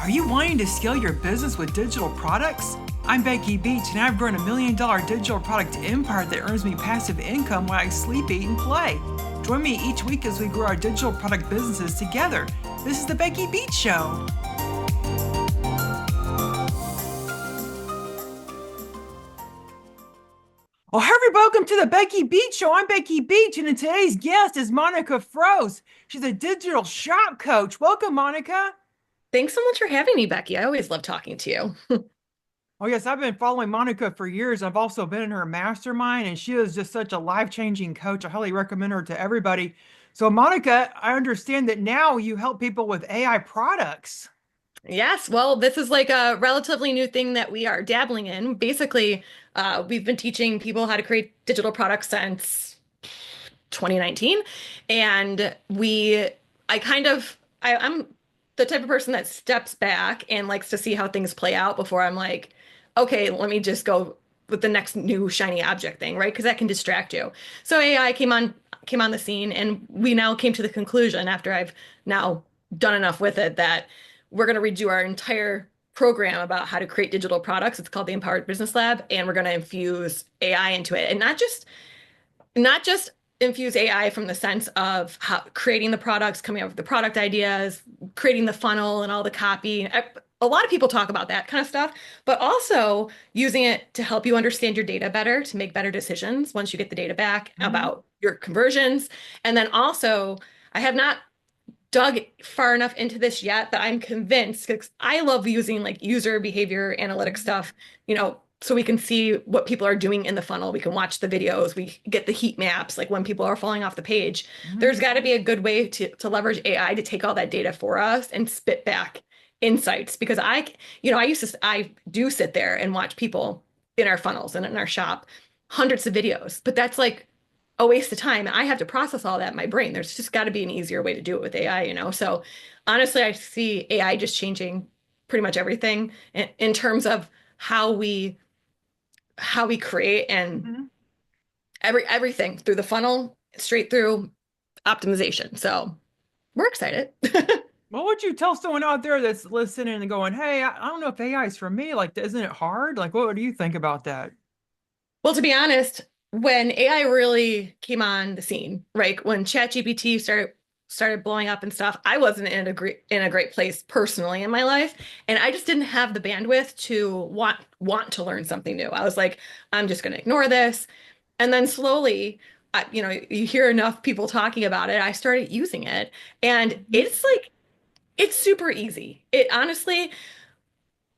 Are you wanting to scale your business with digital products? I'm Becky Beach, and I've grown $1 million digital product empire that earns me passive income while I sleep, eat, and play. Join me each week as we grow our digital product businesses together. This is the Becky Beach Show. Well, everybody, welcome to the Becky Beach Show. I'm Becky Beach, and today's guest is Monica Froese. She's a digital shop coach. Welcome, Monica. Thanks so much for having me, Becky. I always love talking to you. Oh, yes, I've been following Monica for years. I've also been in her mastermind, and she is just such a life-changing coach. I highly recommend her to everybody. So, Monica, I understand that now you help people with AI products. Yes, well, this is like a relatively new thing that we are dabbling in. Basically, we've been teaching people how to create digital products since 2019. And I'm the type of person that steps back and likes to see how things play out before I'm like, okay, let me just go with the next new shiny object thing, right? Because that can distract you. So AI came on the scene, and we now came to the conclusion after I've now done enough with it that we're going to redo our entire program about how to create digital products. It's called the Empowered Business Lab, and we're going to infuse AI into it, and not just infuse AI from the sense of how creating the products, coming up with the product ideas, creating the funnel and all the copy. A lot of people talk about that kind of stuff, but also using it to help you understand your data better, to make better decisions once you get the data back Mhm. about your conversions. And then also, I have not dug far enough into this yet that I'm convinced, because I love using like user behavior analytic stuff, so we can see what people are doing in the funnel. We can watch the videos, we get the heat maps, like when people are falling off the page. Mhm. There's got to be a good way to leverage AI to take all that data for us and spit back insights. Because I do sit there and watch people in our funnels and in our shop, hundreds of videos, but that's like a waste of time. I have to process all that in my brain. There's just got to be an easier way to do it with AI. So honestly, I see AI just changing pretty much everything in terms of how we create and Mhm. everything through the funnel, straight through optimization. So we're excited. What would you tell someone out there that's listening and going, "Hey, I don't know if AI is for me. Like, isn't it hard? Like, what do you think about that?" Well, to be honest, when AI really came on the scene, right, when ChatGPT started blowing up and stuff, I wasn't in a great place personally in my life, and I just didn't have the bandwidth to want to learn something new. I was like, I'm just going to ignore this, and then slowly, you hear enough people talking about it, I started using it, and Mhm. it's super easy.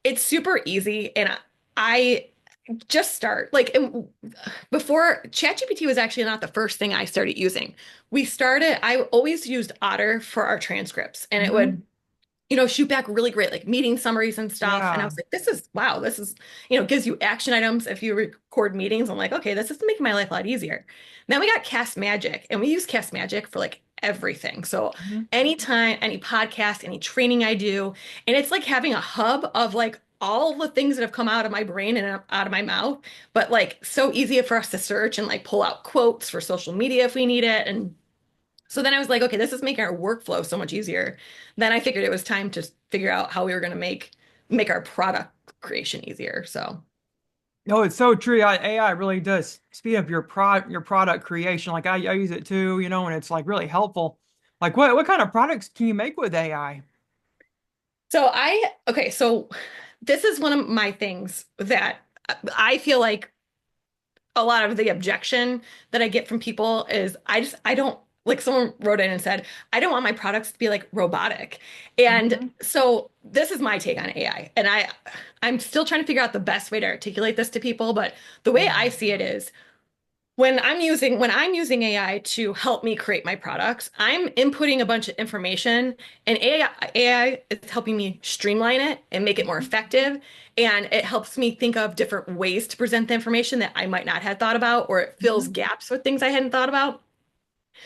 It's super easy, and I just start like before ChatGPT was actually not the first thing I started using. I always used Otter for our transcripts, and it Mhm. would, shoot back really great, like meeting summaries and stuff. And I Yeah. was like, wow, this is, gives you action items if you record meetings. I'm like, okay, this is making my life a lot easier. Then we got Cast Magic, and we use Cast Magic for like everything. So Mhm. anytime, any podcast, any training I do, and it's like having a hub of like all the things that have come out of my brain and out of my mouth, but like so easy for us to search and like pull out quotes for social media if we need it. And so then I was like, okay, this is making our workflow so much easier. Then I figured it was time to figure out how we were going to make our product creation easier. So No, it's so true. AI really does speed up your product creation. Like I use it too, and it's like really helpful. Like what kind of products can you make with AI? okay, so this is one of my things that I feel like a lot of the objection that I get from people is I don't, like, someone wrote in and said, I don't want my products to be like robotic. And Mhm. so this is my take on AI. And I'm still trying to figure out the best way to articulate this to people, but the way I see it is when I'm using AI to help me create my products, I'm inputting a bunch of information, and AI is helping me streamline it and make it more Mhm. effective. And it helps me think of different ways to present the information that I might not have thought about, or it fills Mhm. gaps with things I hadn't thought about.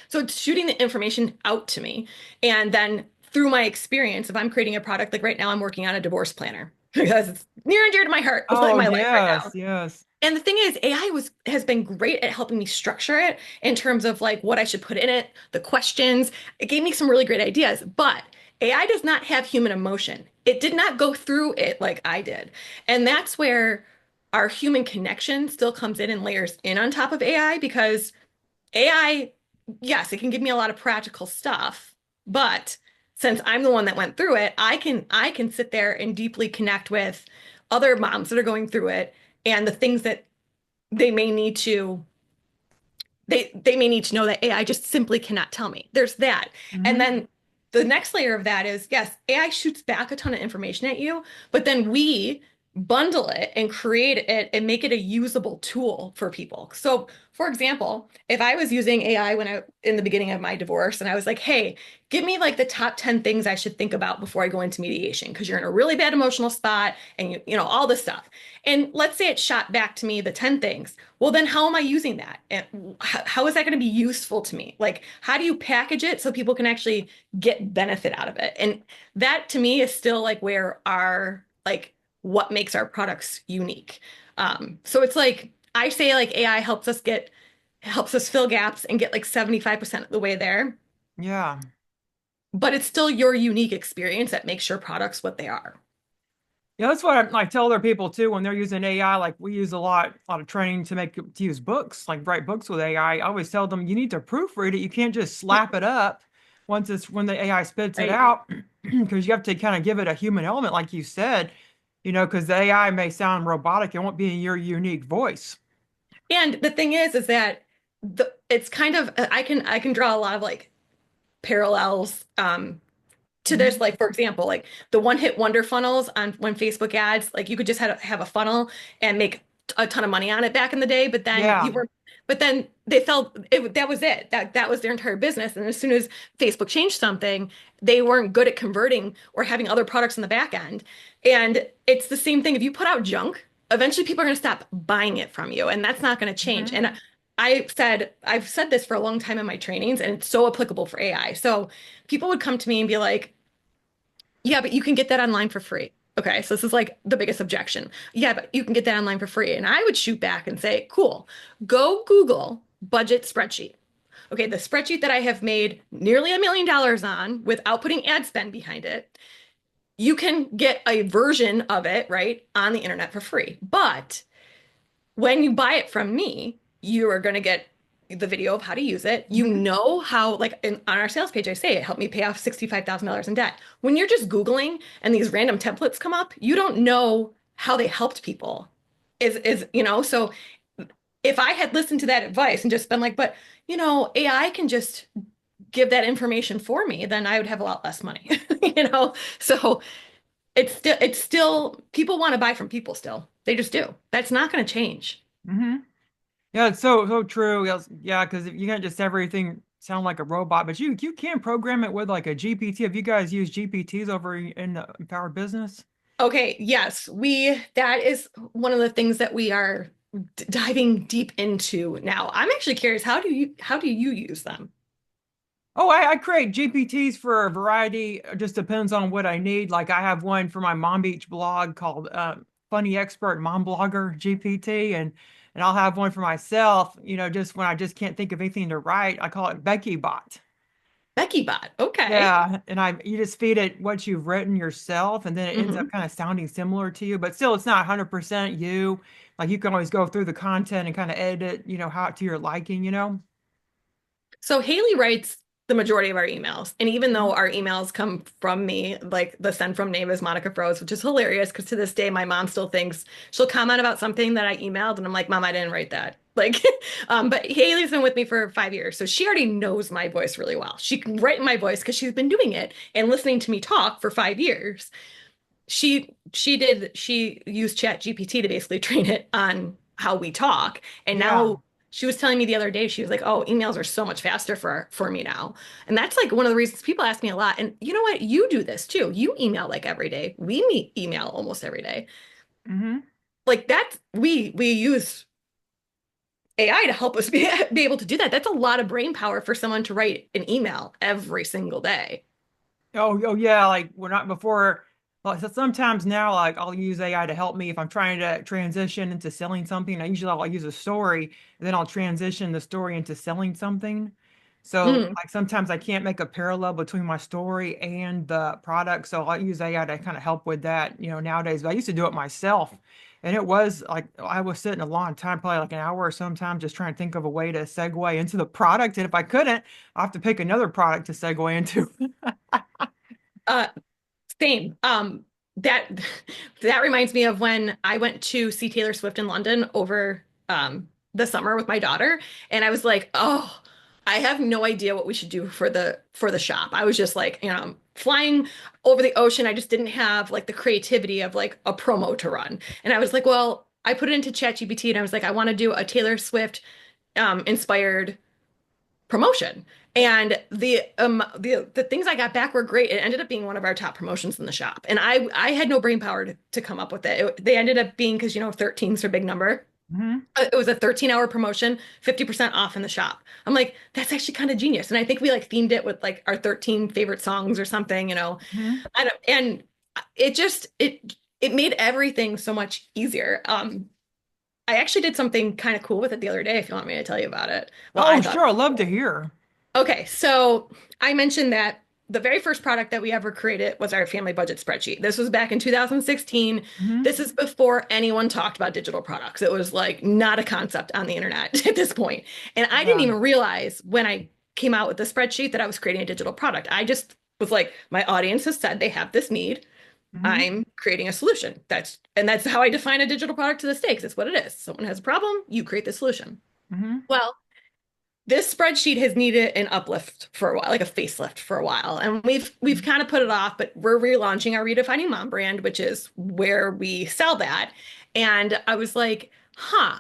So it's shooting the information out to me. And then through my experience, if I'm creating a product, like right now, I'm working on a divorce planner because it's near and dear to my heart, like Oh, my life right yes, now. yes. And the thing is, AI has been great at helping me structure it in terms of like what I should put in it, the questions. It gave me some really great ideas, but AI does not have human emotion. It did not go through it like I did. And that's where our human connection still comes in and layers in on top of AI because AI, yes, it can give me a lot of practical stuff, but since I'm the one that went through it, I can sit there and deeply connect with other moms that are going through it and the things that they may need to they may need to know that AI just simply cannot tell me. There's that. And Mm-hmm. then the next layer of that is yes, AI shoots back a ton of information at you, but then we bundle it and create it and make it a usable tool for people. So, for example, if I was using AI when I in the beginning of my divorce and I was like, "Hey, give me like the top 10 things I should think about before I go into mediation because you're in a really bad emotional spot and you know all this stuff." And let's say it shot back to me the 10 things. Well, then how am I using that? And how is that going to be useful to me? Like, how do you package it so people can actually get benefit out of it? And that to me is still like where our, like, what makes our products unique. So it's like, I say like AI helps us fill gaps and get like 75% of the way there, Yeah. but it's still your unique experience that makes your products what they are. Yeah, that's what I like tell other people too when they're using AI. Like we use a lot of training to make to use books, like write books with AI. I always tell them you need to proofread it. You can't just slap it up once it's when the AI spits it Right. out, because you have to kind of give it a human element, like you said, because the AI may sound robotic. It won't be in your unique voice. And the thing is that it's kind of I can draw a lot of like parallels to this, Hmm. like for example, like the one hit wonder funnels on when Facebook ads, like you could just have a funnel and make a ton of money on it back in the day, Yeah. but then they felt that was it. That was their entire business. And as soon as Facebook changed something, they weren't good at converting or having other products in the back end. And it's the same thing. If you put out junk, eventually people are going to stop buying it from you, and that's not going to change. Hmm. And I've said this for a long time in my trainings, and it's so applicable for AI. So people would come to me and be like, yeah, but you can get that online for free. Okay, so this is like the biggest objection. Yeah, but you can get that online for free. And I would shoot back and say, cool, go Google budget spreadsheet. Okay, the spreadsheet that I have made nearly $1 million on without putting ad spend behind it, you can get a version of it, right, on the internet for free. But when you buy it from me, you are going to get the video of how to use it. You Hmm. know how, like on our sales page, I say it helped me pay off $65,000 in debt. When you're just Googling and these random templates come up, you don't know how they helped people. So if I had listened to that advice and just been like, but AI can just give that information for me, then I would have a lot less money. So it's still people want to buy from people still. They just do. That's not going to change. Hmm. Yeah, it's so true. Yes, yeah, because you can't just everything sound like a robot, but you can program it with like a GPT. Have you guys used GPTs over in the Empower Business? Okay, yes, that is one of the things that we are diving deep into now. I'm actually curious, how do you use them? Oh, I create GPTs for a variety. It just depends on what I need. Like I have one for my Mom Beach blog called Funny Expert Mom Blogger GPT, and I'll have one for myself. Just when I just can't think of anything to write, I call it Becky Bot. Becky Bot. Okay. Yeah, and you just feed it what you've written yourself, and then it ends up hmm kind of sounding similar to you, but still it's not 100% you. Like you can always go through the content and kind of edit it, how to your liking. So Haley writes the majority of our emails. And even though Mhm. our emails come from me, like the send from name is Monica Froese, which is hilarious because to this day, my mom still thinks she'll comment about something that I emailed. And I'm like, Mom, I didn't write that. Like, but Haley's been with me for 5 years. So she already knows my voice really well. She can write my voice because she's been doing it and listening to me talk for 5 years. She used Chat GPT to basically train it on how we talk. And Yeah. now she was telling me the other day, she was like, "Oh, emails are so much faster for me now." And that's like one of the reasons people ask me a lot. And you know what? You do this too. You email like every day. We meet email almost every day. Hmm. Like that's we use AI to help us be able to do that. That's a lot of brain power for someone to write an email every single day. Oh yeah, like we're not before. Like so sometimes now, like I'll use AI to help me if I'm trying to transition into selling something. I usually I'll use a story, and then I'll transition the story into selling something. So Mm. like sometimes I can't make a parallel between my story and the product. So I'll use AI to kind of help with that, nowadays. But I used to do it myself. And it was like I was sitting a long time, probably like an hour or sometimes, just trying to think of a way to segue into the product. And if I couldn't, I have to pick another product to segue into. Uh, Same. That that reminds me of when I went to see Taylor Swift in London over the summer with my daughter, and I was like, oh, I have no idea what we should do for the shop. I was just like, flying over the ocean. I just didn't have like the creativity of like a promo to run. And I was like, well, I put it into ChatGPT and I was like, I want to do a Taylor Swift inspired promotion. And the things I got back were great. It ended up being one of our top promotions in the shop. And I had no brain power to come up with it. They ended up being, because 13 is a big number. Mhm. It was a 13-hour promotion, 50% off in the shop. I'm like, that's actually kind of genius. And I think we like themed it with like our 13 favorite songs or something. Mhm. I don't, and it made everything so much easier. I actually did something kind of cool with it the other day, if you want me to tell you about it. Well, I Oh, thought. sure. I'd love to hear. Okay, so I mentioned that the very first product that we ever created was our family budget spreadsheet. This was back in 2016. Mhm. This is before anyone talked about digital products. It was like not a concept on the internet at this point. And I didn't Yeah. even realize when I came out with the spreadsheet that I was creating a digital product. I just was like, my audience has said they have this need. Mhm. I'm creating a solution. That's how I define a digital product to this day, because it's what it is. Someone has a problem, you create the solution. Mhm. Well, this spreadsheet has needed an uplift for a while, like a facelift for a while. And we've kind of put it off, but we're relaunching our Redefining Mom brand, which is where we sell that. And I was like,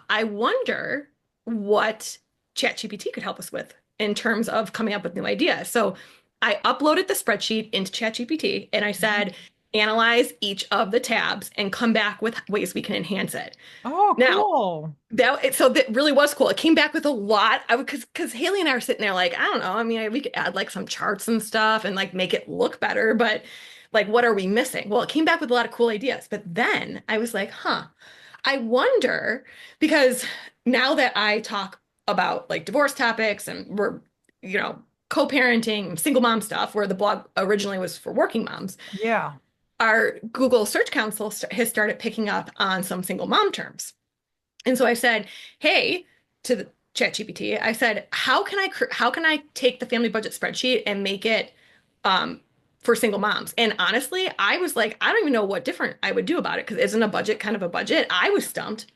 I wonder what ChatGPT could help us with in terms of coming up with new ideas. So I uploaded the spreadsheet into ChatGPT and I Mhm. said, analyze each of the tabs and come back with ways we can enhance it. Oh, Now, cool. that really was cool. It came back with a lot. I would because Haley and I are sitting there like, I don't know. I mean, we could add like some charts and stuff and like make it look better, but like what are we missing? Well, it came back with a lot of cool ideas. But then I was like, I wonder, because now that I talk about like divorce topics and we're, you know, co-parenting, single mom stuff, where the blog originally was for working moms, Yeah. our Google Search Console has started picking up on some single mom terms. And so I said, "Hey," to the ChatGPT, I said, how can I take the family budget spreadsheet and make it um, for single moms?" And honestly, I was like, I don't even know what different I would do about it, because isn't a budget kind of a budget? I was stumped.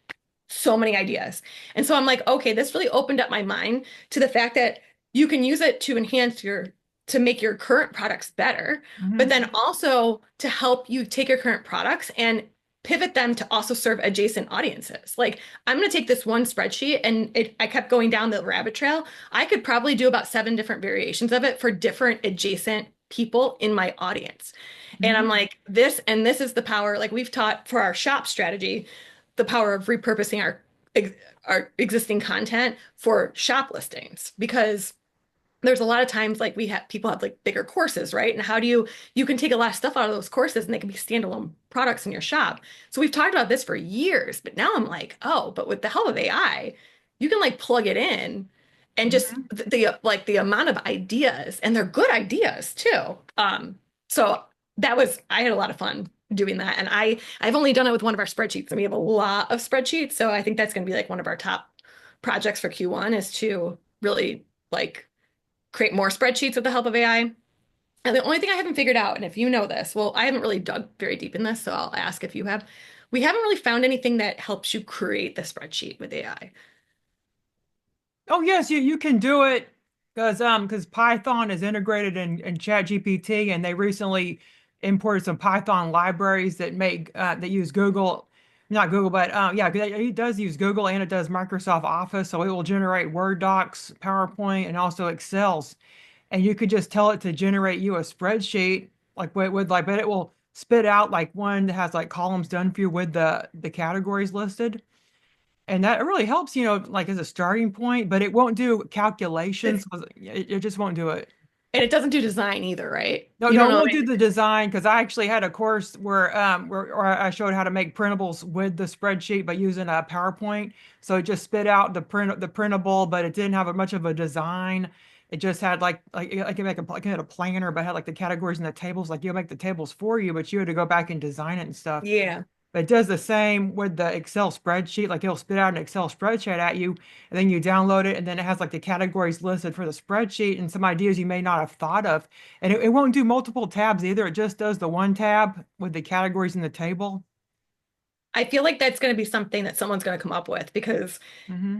So many ideas. And so I'm like, okay, this really opened up my mind to the fact that you can use it to to make your current products better, but Mhm. then also to help you take your current products and pivot them to also serve adjacent audiences. Like, I'm going to take this one spreadsheet and I kept going down the rabbit trail. I could probably do about 7 different variations of it for different adjacent people in my audience. And I'm Mhm. like, this is the power. Like, we've taught for our shop strategy, the power of repurposing our existing content for shop listings, because there's a lot of times like we have people have like bigger courses, right? And how do you can take a lot of stuff out of those courses and they can be standalone products in your shop. So we've talked about this for years, but now I'm like, oh, but with the help of AI, you can like plug it in and just Mhm. the amount of ideas, and they're good ideas too. So I had a lot of fun doing that. And I've only done it with one of our spreadsheets, and we have a lot of spreadsheets. So I think that's going to be like one of our top projects for Q1, is to really like create more spreadsheets with the help of AI. And the only thing I haven't figured out, and if you know this, well, I haven't really dug very deep in this, so I'll ask if you have. We haven't really found anything that helps you create the spreadsheet with AI. Oh yes, you can do it because Python is integrated in ChatGPT, and they recently imported some Python libraries that use Google, not Google, but yeah, 'cause it does use Google and it does Microsoft Office, so it will generate Word docs, PowerPoint, and also Excels, and you could just tell it to generate you a spreadsheet like with like, but it will spit out like one that has like columns done for you with the categories listed. And that really helps, like as a starting point, but it won't do calculations. It's, 'Cause it just won't do it. and it doesn't do design either, right? No, You no, don't it know won't do anything. the design because I actually had a course where I showed how to make printables with the spreadsheet by using a PowerPoint. So it just spit out the printable, but it didn't have much of a design. it just had like you make like it had a planner, but had like the categories and the tables. Like you'll make the tables for you, but you had to go back and design it and stuff. Yeah. But it does the same with the Excel spreadsheet. Like it'll spit out an Excel spreadsheet at you, and then you download it, and then it has like the categories listed for the spreadsheet and some ideas you may not have thought of. And it won't do multiple tabs either. It just does the one tab with the categories in the table. I feel like that's going to be something that someone's going to come up with because Hmm.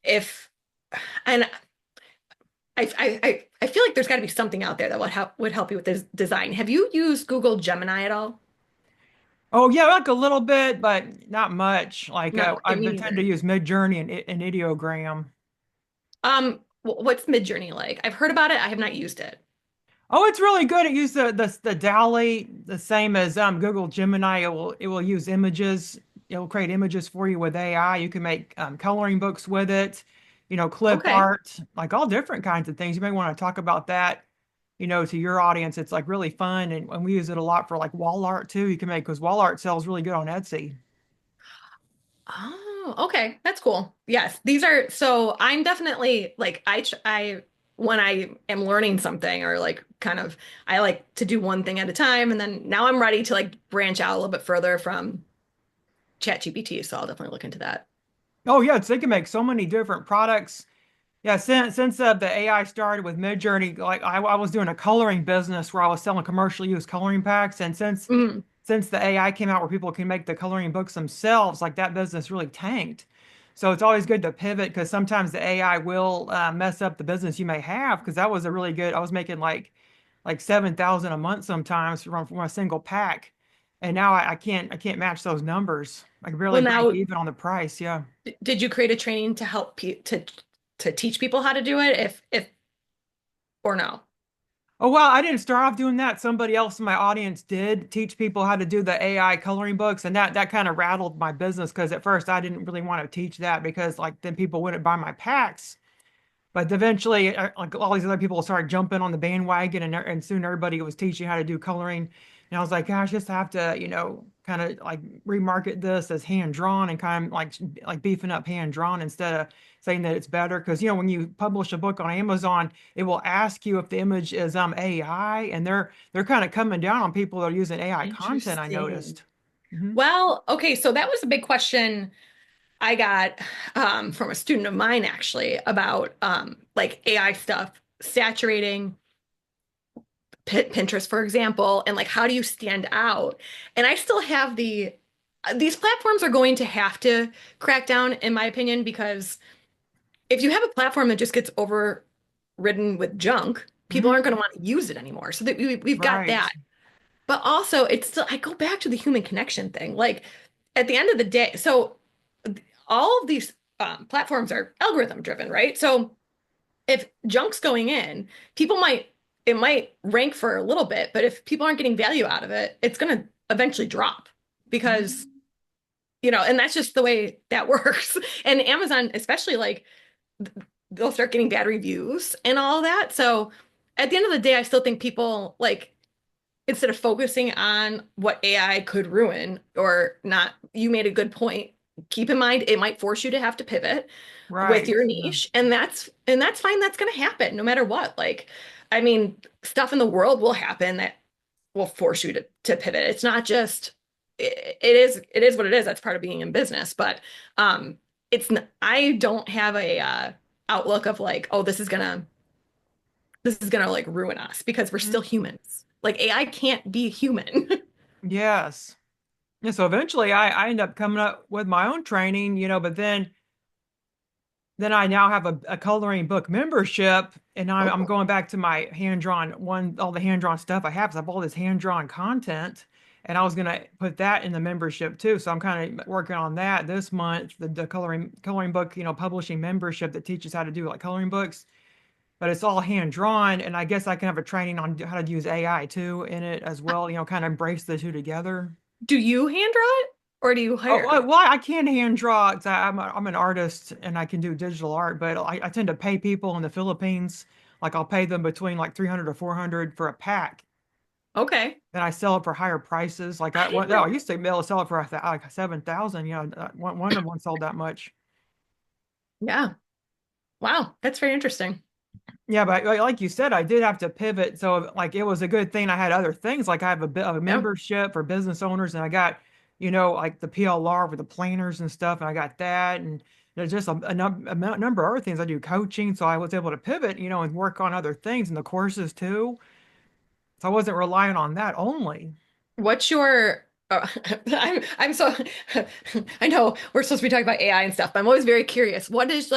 if, and I feel like there's got to be something out there that would help you with this design. Have you used Google Gemini at all? Oh yeah, like a little bit, but not much. Like No, I me tend to neither. use Midjourney and Ideogram. What's Midjourney like? I've heard about it. I have not used it. Oh, it's really good. It uses the DALL-E, the same as Google Gemini. It will use images. It will create images for you with AI. You can make coloring books with it, clip Okay. art, like all different kinds of things. You may want to talk about that, to your audience. It's like really fun, and we use it a lot for like wall art too. You can make because wall art sells really good on Etsy. Oh, okay. That's cool. Yes, these are so I'm definitely like I when I am learning something or like kind of I like to do one thing at a time and then now I'm ready to like branch out a little bit further from ChatGPT, so I'll definitely look into that. Oh yeah, they can make so many different products. Yeah, since the AI started with Midjourney, like I was doing a coloring business where I was selling commercial use coloring packs, and Mm. since the AI came out where people can make the coloring books themselves, like that business really tanked. So it's always good to pivot because sometimes the AI will mess up the business you may have. Because that was a really good. I was making like 7,000 a month sometimes from a single pack, and now I can't match those numbers. I can barely Well, break now even on the price. Yeah. did you create a training to help pe to teach people how to do it if or no? Oh, well, I didn't start off doing that. Somebody else in my audience did teach people how to do the AI coloring books, and that kind of rattled my business because at first I didn't really want to teach that because like then people wouldn't buy my packs. But eventually, like all these other people started jumping on the bandwagon, and soon everybody was teaching how to do coloring. And I was like, gosh, just have to, kind of like remarket this as hand drawn and kind of like beefing up hand drawn instead of saying that it's better. Because when you publish a book on Amazon, it will ask you if the image is AI, and they're kind of coming down on people that are using AI content. I Interesting. noticed. Hmm. Well, okay, so that was a big question I got from a student of mine actually about like AI stuff saturating Pinterest, for example, and like how do you stand out? And I still have these platforms are going to have to crack down, in my opinion, because if you have a platform that just gets overridden with junk, people Hmm. aren't going to want to use it anymore. So that we've got Right. that. But also, it's still, I go back to the human connection thing. Like at the end of the day, so all of these platforms are algorithm driven, right? So if junk's going in, it might rank for a little bit, but if people aren't getting value out of it, it's going to eventually drop because, Mhm. and that's just the way that works. And Amazon, especially like they'll start getting bad reviews and all that. So at the end of the day, I still think people like instead of focusing on what AI could ruin or not, you made a good point. Keep in mind it might force you to have to pivot with Right. your Yeah. niche, and that's fine. That's going to happen no matter what. Like, I mean, stuff in the world will happen that will force you to pivot. It's not just it is what it is. That's part of being in business, but I don't have a outlook of like, oh, this is gonna like ruin us because we're still Mhm. humans. Like AI can't be human. Yes. Yeah, so eventually I end up coming up with my own training, but then I now have a coloring book membership, and I'm Oh, going back to my all the hand-drawn stuff I have, 'cause I have all this hand-drawn content, and I was gonna put that in the membership too. So I'm kind of working on that this month, the coloring book, publishing membership that teaches how to do like coloring books, but it's all hand-drawn, and I guess I can have a training on how to use AI too in it as well, kind of embrace the two together. do you hand draw it or do you Oh, hire? well, I can hand draw 'cause I'm an artist and I can do digital art, but I tend to pay people in the Philippines. Like I'll pay them between like 300 to 400 for a pack. Okay. And I sell it for higher prices. Like I I didn't. used to be able to sell it for like 7,000. One of them sold that much. Yeah. Wow. That's very interesting. Yeah, but like you said, I did have to pivot. So like it was a good thing I had other things. Like I have a bit of a Yeah. membership for business owners, and I got, like the PLR with the planners and stuff, and I got that, and there's just a number of other things. I do coaching, so I was able to pivot, and work on other things and the courses too. So I wasn't relying on that only. What's your I'm so I know we're supposed to be talking about AI and stuff, but I'm always very curious. What is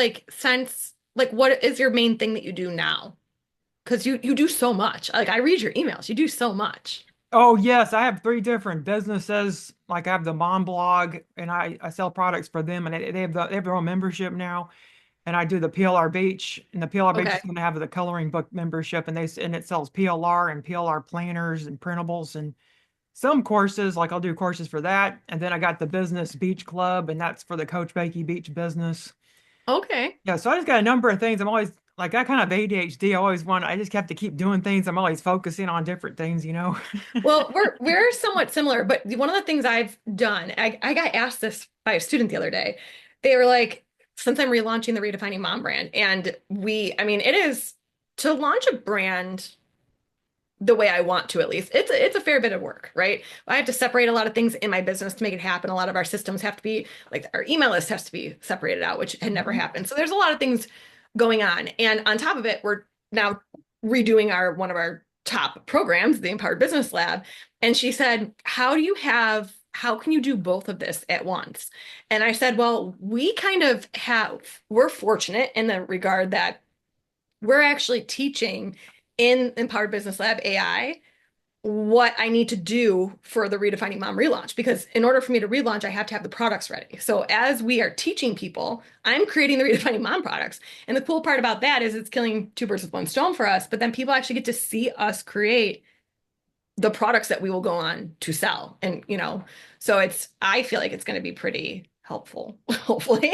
what is your main thing that you do now? Because you do so much. Like I read your emails. You do so much. Oh yes, I have three different businesses. Like I have the mom blog, and I sell products for them, and they have their own membership now. And I do the PLR Beach, and the PLR Beach Okay. is going to have the coloring book membership, and it sells PLR and PLR planners and printables and some courses. Like I'll do courses for that, and then I got the Business Beach Club, and that's for the Coach Becky Beach business. Okay. Yeah, so I just got a number of things. I'm always like I kind of ADHD. I just have to keep doing things. I'm always focusing on different things. Well, we're somewhat similar, but one of the things I've done, I got asked this by a student the other day. They were like, since I'm relaunching the Redefining Mom brand, and I mean, it is to launch a brand the way I want to, at least. It's a fair bit of work, right? I have to separate a lot of things in my business to make it happen. A lot of our systems have to be like our email list has to be separated out, which had never Mhm. happened. So there's a lot of things going on. And on top of it, we're now redoing our one of our top programs, the Empowered Business Lab. And she said, how can you do both of this at once? And I said, well, we're fortunate in the regard that we're actually teaching in Empowered Business Lab AI what I need to do for the Redefining Mom relaunch. Because in order for me to relaunch, I have to have the products ready. So as we are teaching people, I'm creating the Redefining Mom products. And the cool part about that is it's killing two birds with one stone for us. But then people actually get to see us create the products that we will go on to sell. And, so I feel like it's going to be pretty helpful, hopefully.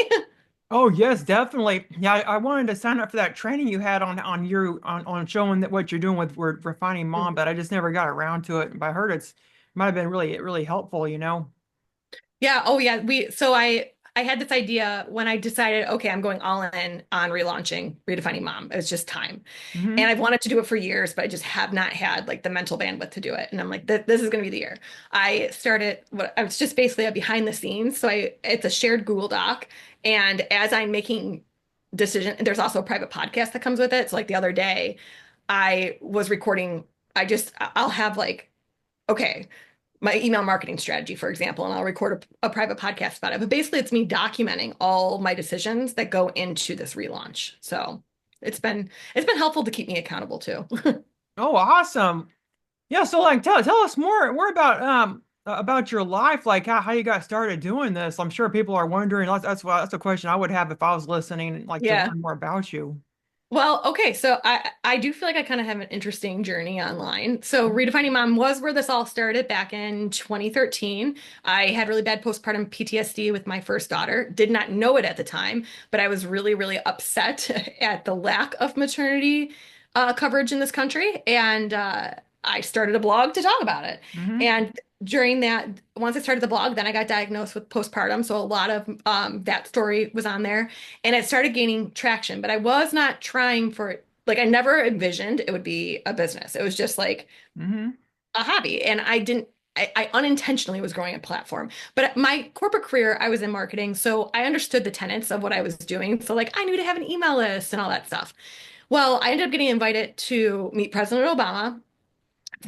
Oh yes, definitely. Yeah, I wanted to sign up for that training you had on showing that what you're doing with refining mom, but I just never got around to it. But I heard might have been really helpful. Yeah. Oh, yeah. I had this idea when I decided, okay, I'm going all in on relaunching Redefining Mom. It was just time. And Hmm. I've wanted to do it for years, but I just have not had like the mental bandwidth to do it. And I'm like, this is going to be the year. I was just basically a behind the scenes. It's a shared Google Doc. And as I'm making decision, there's also a private podcast that comes with it. So like the other day, I was recording, I'll have like, okay, my email marketing strategy, for example, and I'll record a private podcast about it. But basically, it's me documenting all my decisions that go into this relaunch. So it's been helpful to keep me accountable too. Oh, awesome. Yeah, so like tell us more about your life, like how you got started doing this. I'm sure people are wondering. That's a question I would have if I was listening, like to Yeah. learn more about you. Well, okay, so I do feel like I kind of have an interesting journey online. So Redefining Mom was where this all started back in 2013. I had really bad postpartum PTSD with my first daughter. Did not know it at the time, but I was really upset at the lack of maternity coverage in this country, and I started a blog to talk about it. Hmm. And during that, once I started the blog, then I got diagnosed with postpartum, so a lot of that story was on there and it started gaining traction, but I was not trying for it. Like I never envisioned it would be a business. It was just like Hmm. a hobby. And I unintentionally was growing a platform. But my corporate career, I was in marketing. So I understood the tenets of what I was doing. So like I knew to have an email list and all that stuff. Well, I ended up getting invited to meet President Obama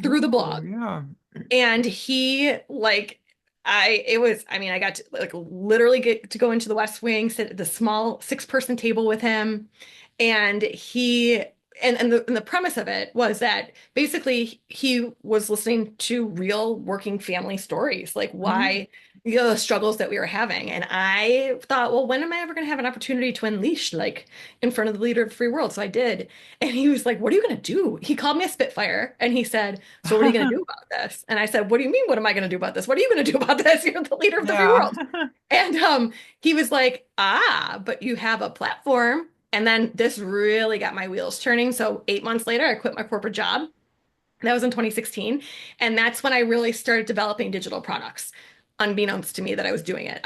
through the Oh, blog. yeah. And he like I mean, I got to like literally get to go into the West Wing, sit at the small six-person table with him. And the premise of it was that basically he was listening to real working family stories, like Hmm. why the struggles that we were having. And I thought, well, when am I ever going to have an opportunity to unleash like in front of the leader of the free world? So I did. And he was like, what are you going to do? He called me a Spitfire and he said, so what are you going to do about this? And I said, what do you mean? What am I going to do about this? What are you going to do about this? You're the leader of the free Yeah. world. And he was like, but you have a platform. And then this really got my wheels turning. So 8 months later, I quit my corporate job. That was in 2016. And that's when I really started developing digital products, unbeknownst to me that I was doing it.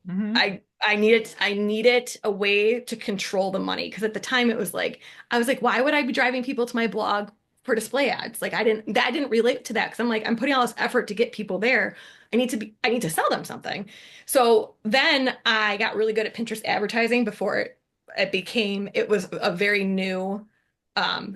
Hmm. I needed a way to control the money because at the time it was like I was like, why would I be driving people to my blog for display ads? Like I didn't relate to that because I'm like, I'm putting all this effort to get people there. I need to sell them something. So then I got really good at Pinterest advertising before it was a very new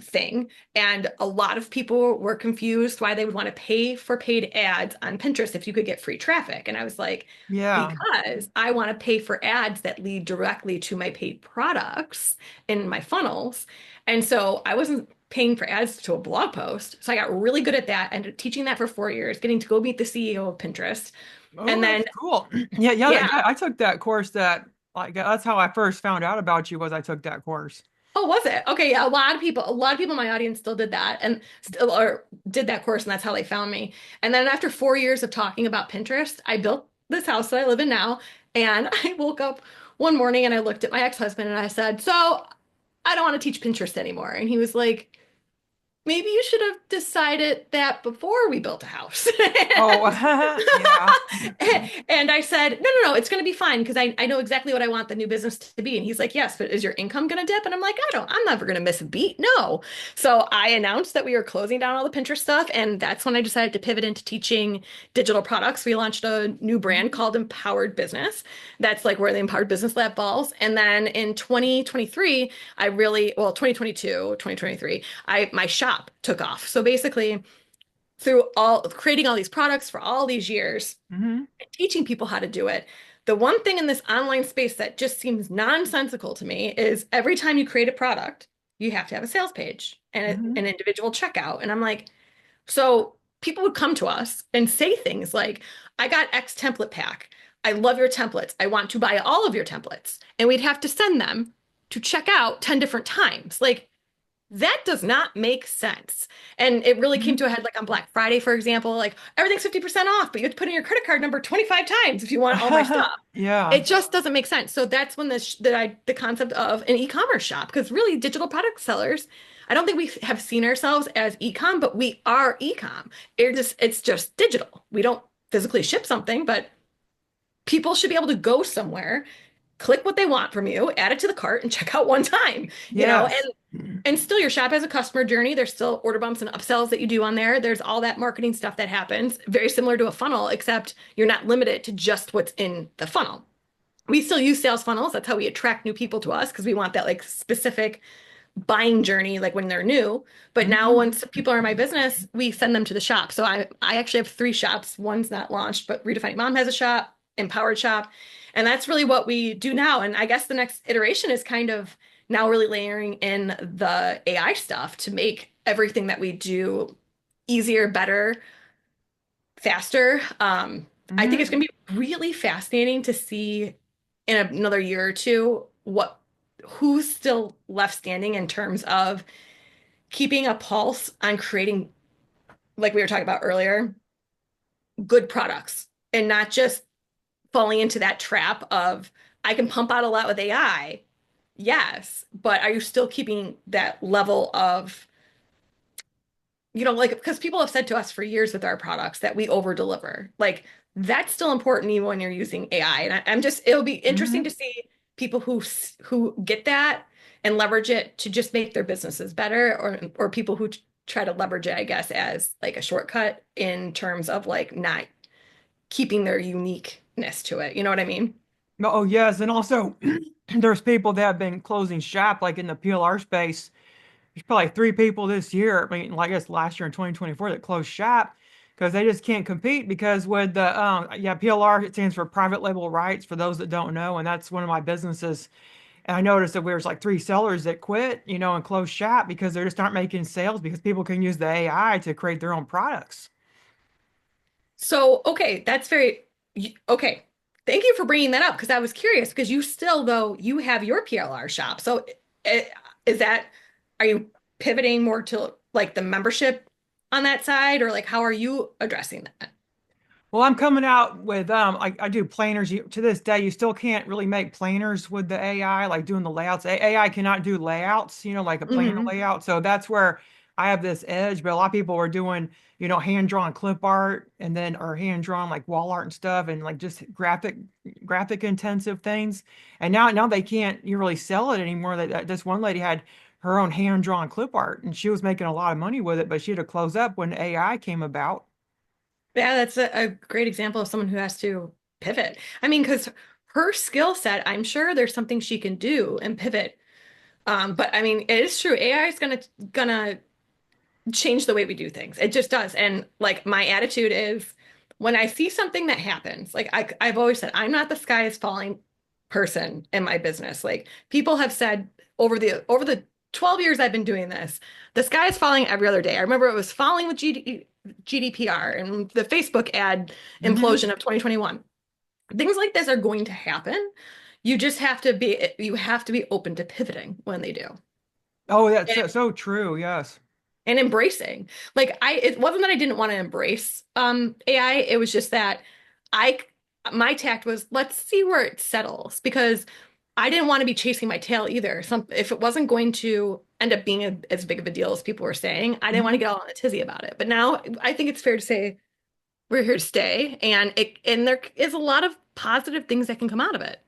thing. And a lot of people were confused why they would want to pay for paid ads on Pinterest if you could get free traffic. And I was like, Yeah. because I want to pay for ads that lead directly to my paid products in my funnels. And so I wasn't paying for ads to a blog post. So I got really good at that and teaching that for 4 years, getting to go meet the CEO of Pinterest. Oh, And that's then, cool. Yeah, yeah, yeah. yeah. I took that course that like that's how I first found out about you was I took that course. Oh, was it? Okay, yeah, a lot of people in my audience still did that and still or did that course, and that's how they found me. And then after 4 years of talking about Pinterest, I built this house that I live in now. And I woke up one morning and I looked at my ex-husband and I said, "So I don't want to teach Pinterest anymore." And he was like, "Maybe you should have decided that before we built a house." Oh, yeah. And I said, "No, no, no, it's going to be fine because I know exactly what I want the new business to be." And he's like, "Yes, but is your income going to dip?" And I'm like, I'm never going to miss a beat. No. So I announced that we were closing down all the Pinterest stuff. And that's when I decided to pivot into teaching digital products. We launched a new brand Mhm. called Empowered Business. That's like where the Empowered Business Lab falls. And then in 2023, well, 2022, 2023, my shop took off. So basically, through all creating all these products for all these years, Mhm. teaching people how to do it. The one thing in this online space that just seems nonsensical to me is every time you create a product, you have to have a sales page and Mhm. an individual checkout. And I'm like, so people would come to us and say things like, I got X template pack. I love your templates. I want to buy all of your templates. And we'd have to send them to check out 10 different times. Like, that does not make sense. And it really came Mhm. to a head like on Black Friday, for example, like everything's 50% off, but you have to put in your credit card number 25 times if you want all my stuff. Yeah. It just doesn't make sense. So that's when the concept of an e-commerce shop, because really digital product sellers, I don't think we have seen ourselves as e-com, but we are e-com. It's just digital. We don't physically ship something, but people should be able to go somewhere, click what they want from you, add it to the cart, and check out one time, Yes. and still your shop has a customer journey. There's still order bumps and upsells that you do on there. There's all that marketing stuff that happens, very similar to a funnel, except you're not limited to just what's in the funnel. We still use sales funnels. That's how we attract new people to us because we want that like specific buying journey, like when they're new. But now Mhm. once people are in my business, we send them to the shop. So I actually have three shops. One's not launched, but Redefining Mom has a shop, Empowered Shop. And that's really what we do now. And I guess the next iteration is kind of now really layering in the AI stuff to make everything that we do easier, better, faster. I think it's Mhm. going to be really fascinating to see in another year or two who's still left standing in terms of keeping a pulse on creating, like we were talking about earlier, good products and not just falling into that trap of I can pump out a lot with AI. Yes, but are you still keeping that level of, like, because people have said to us for years with our products that we over deliver. Like, that's still important even when you're using AI. And I'm just, it'll be interesting Mhm. to see people who get that and leverage it to just make their businesses better, or people who try to leverage it, I guess, as like a shortcut in terms of like not keeping their uniqueness to it. You know what I mean? Oh, yes. And also, there's people that have been closing shop, like in the PLR space. There's probably three people this year, I mean, like I guess last year in 2024, that closed shop because they just can't compete. Because with the, yeah, PLR, it stands for private label rights for those that don't know. And that's one of my businesses. And I noticed that there's like three sellers that quit, and closed shop because they just aren't making sales because people can use the AI to create their own products. So, okay, okay. Thank you for bringing that up because I was curious because you still, though, you have your PLR shop. So, eh, is that, are you pivoting more to like the membership on that side, or like how are you addressing that? Well, I'm coming out with I do planners. To this day, you still can't really make planners with the AI, like doing the layouts. AI cannot do layouts, like a planner Hmm. layout. So that's where I have this edge, but a lot of people are doing, hand-drawn clip art and then or hand-drawn like wall art and stuff and like just graphic intensive things. And now they can't you really sell it anymore. This one lady had her own hand-drawn clip art and she was making a lot of money with it, but she had to close up when AI came about. Yeah, that's a great example of someone who has to pivot. I mean, because her skill set, I'm sure there's something she can do and pivot. But I mean, it is true. AI is gonna change the way we do things. It just does. And like my attitude is when I see something that happens, like I've always said, I'm not the sky is falling person in my business. Like people have said over the 12 years I've been doing this, the sky is falling every other day. I remember it was falling with GDPR and the Facebook ad Hmm. implosion of 2021. Things like this are going to happen. You have to be open to pivoting when they do. Oh, that's so true. Yes. And embracing. Like it wasn't that I didn't want to embrace AI, it was just that I my tact was let's see where it settles because I didn't want to be chasing my tail either. If it wasn't going to end up being as big of a deal as people were saying, I didn't want to Mhm. get all in a tizzy about it. But now I think it's fair to say we're here to stay and there is a lot of positive things that can come out of it.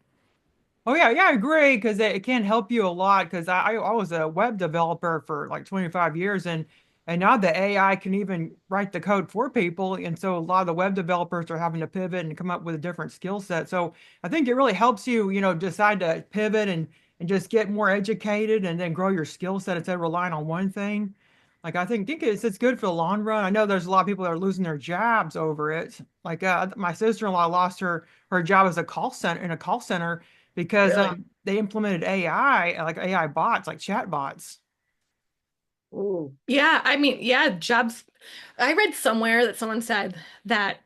Oh yeah, I agree because it can help you a lot. Because I was a web developer for like 25 years, and now the AI can even write the code for people, and so a lot of the web developers are having to pivot and come up with a different skill set. So I think it really helps you, decide to pivot and just get more educated and then grow your skill set instead of relying on one thing. Like I think it's good for the long run. I know there's a lot of people that are losing their jobs over it. Like my sister-in-law lost her job as a call center in a call center because Really? they implemented AI, like AI bots, like chat bots. Ooh. Yeah, I mean, yeah, jobs. I read somewhere that someone said that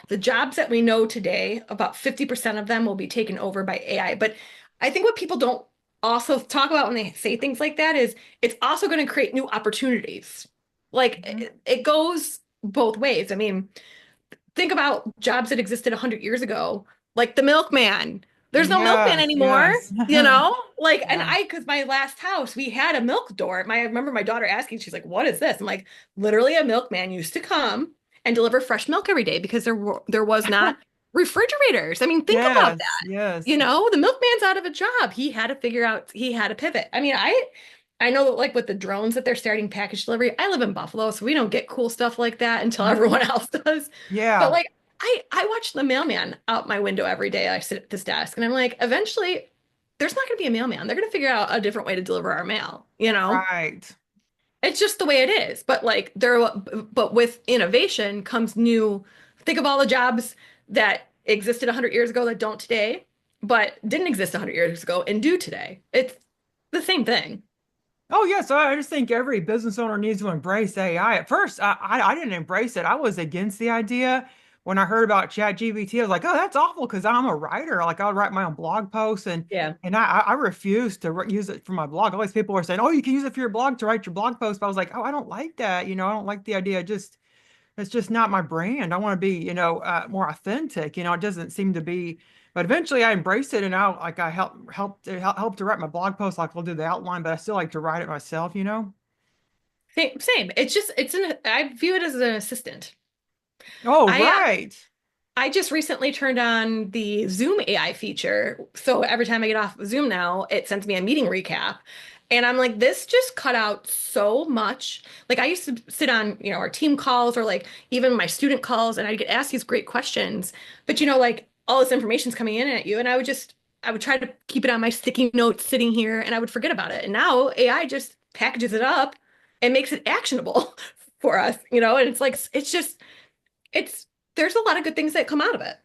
the jobs that we know today, about 50% of them will be taken over by AI. But I think what people don't also talk about when they say things like that is it's also going to create new opportunities. Like Mhm. it goes both ways. I mean, think about jobs that existed 100 years ago, like the milkman. There's no milkman Yes, anymore, yes. you know? Like, and Yeah. because my last house, we had a milk door. I remember my daughter asking, she's like, what is this? I'm like, literally a milkman used to come and deliver fresh milk every day because there was not refrigerators. I mean, think about Yes, that. yes. The milkman's out of a job. He had to figure out, he had to pivot. I mean, I know that like with the drones that they're starting package delivery, I live in Buffalo, so we don't get cool stuff like that until Hmm. everyone else does. But Yeah. like I watch the mailman out my window every day. I sit at this desk and I'm like, eventually there's not going to be a mailman. They're going to figure out a different way to deliver our mail, you know? Right. It's just the way it is. But with innovation comes new, think of all the jobs that existed 100 years ago that don't today, but didn't exist 100 years ago and do today. It's the same thing. Oh yes, I just think every business owner needs to embrace AI. At first, I didn't embrace it. I was against the idea. When I heard about ChatGPT, I was like, "Oh, that's awful," because I'm a writer. Like I would write my own blog posts, and Yeah. and I refused to use it for my blog. All these people were saying, "Oh, you can use it for your blog to write your blog post," but I was like, "Oh, I don't like that. I don't like the idea. It's just not my brand. I want to be, more authentic. It doesn't seem to be." But eventually, I embraced it, and now, like, I help to write my blog post. Like, I'll do the outline, but I still like to write it myself. Same. I view it as an assistant. Oh, I right. I just recently turned on the Zoom AI feature. So every time I get off of Zoom now, it sends me a meeting recap. And I'm like, this just cut out so much. Like I used to sit on, our team calls or like even my student calls and I'd get asked these great questions. But like all this information's coming in at you. And I would try to keep it on my sticky notes sitting here and I would forget about it. And now AI just packages it up and makes it actionable for us. And it's like, it's there's a lot of good things that come out of it.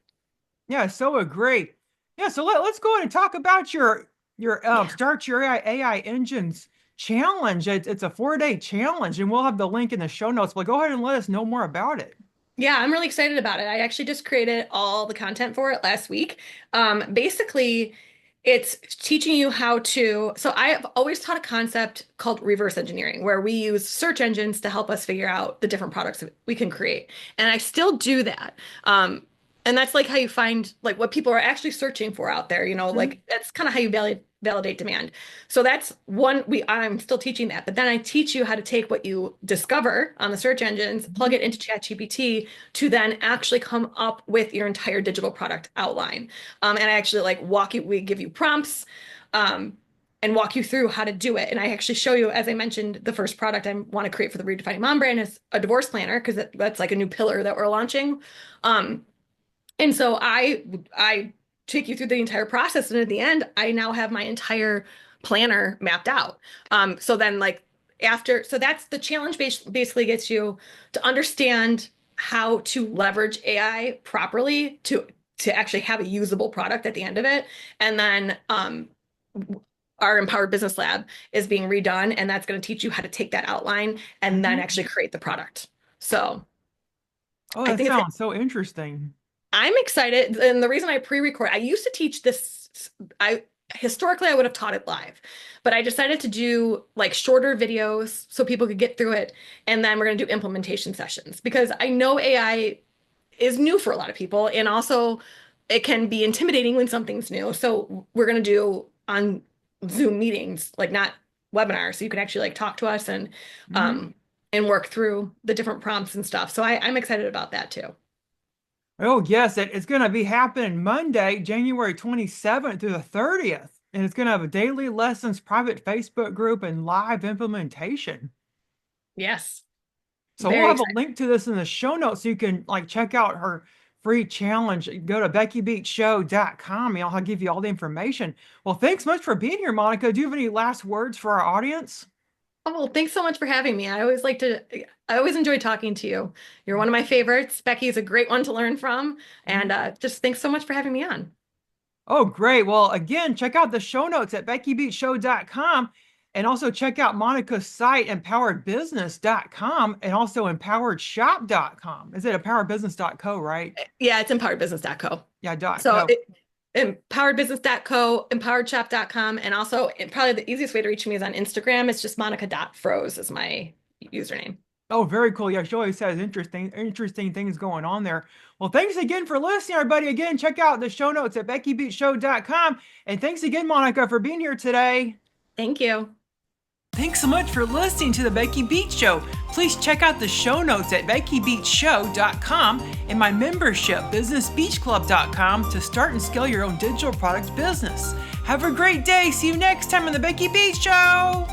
Yeah, so agree. Yeah, so let's go ahead and talk about your Yeah. start your AI engines challenge. It's a 4-day challenge, and we'll have the link in the show notes. But go ahead and let us know more about it. Yeah, I'm really excited about it. I actually just created all the content for it last week. Basically, it's teaching you how to. So I've always taught a concept called reverse engineering, where we use search engines to help us figure out the different products that we can create. And I still do that. And that's like how you find like what people are actually searching for out there, Mhm. like that's kind of how you validate demand. So that's one I'm still teaching that, but then I teach you how to take what you discover on the search engines, plug Mhm. it into ChatGPT to then actually come up with your entire digital product outline. And I actually like we give you prompts, um, and walk you through how to do it. And I actually show you, as I mentioned, the first product I want to create for the Redefining Mom brand is a divorce planner because that's like a new pillar that we're launching. Um, and so I take you through the entire process, and at the end, I now have my entire planner mapped out. So then like so that's the challenge basically gets you to understand how to leverage AI properly to actually have a usable product at the end of it. And then our Empowered Business Lab is being redone, and that's going to teach you how to take that outline and then Mhm. actually create the product. So Oh, I that think it's sounds so interesting. I'm excited. And the reason I pre-record, I used to teach this, I historically I would have taught it live, but I decided to do like shorter videos so people could get through it. And then we're going to do implementation sessions because I know AI is new for a lot of people. And also it can be intimidating when something's new. So we're going to do on Zoom meetings, like not webinars. So you can actually like talk to us Mhm. um, and work through the different prompts and stuff. So I'm excited about that too. Oh, yes, it's going to be happening Monday, January 27th through the 30th. And it's going to have a daily lessons, private Facebook group, and live implementation. Yes. So we'll Very have a excited. link to this in the show notes so you can like check out her free challenge. Go to beckybeachshow.com and I'll give you all the information. Well, thanks much for being here, Monica. Do you have any last words for our audience? Oh, well, thanks so much for having me. I always enjoy talking to you. You're one of my favorites. Becky is a great one to learn from. And Mhm. just thanks so much for having me on. Oh, great. Well, again, check out the show notes at beckybeachshow.com and also check out Monica's site, empoweredbusiness.com and also empoweredshop.com. Is it empoweredbusiness.co, right? Yeah, it's empoweredbusiness.co. Yeah, dot So co. empoweredbusiness.co, empoweredshop.com, and also probably the easiest way to reach me is on Instagram. It's just monica.froese is my username. Oh, very cool. Yeah, she always has interesting things going on there. Well, thanks again for listening, everybody. Again, check out the show notes at beckybeachshow.com. And thanks again, Monica, for being here today. Thank you. Thanks so much for listening to the Becky Beach Show. Please check out the show notes at beckybeachshow.com and my membership, businessbeachclub.com, to start and scale your own digital product business. Have a great day. See you next time on the Becky Beach Show.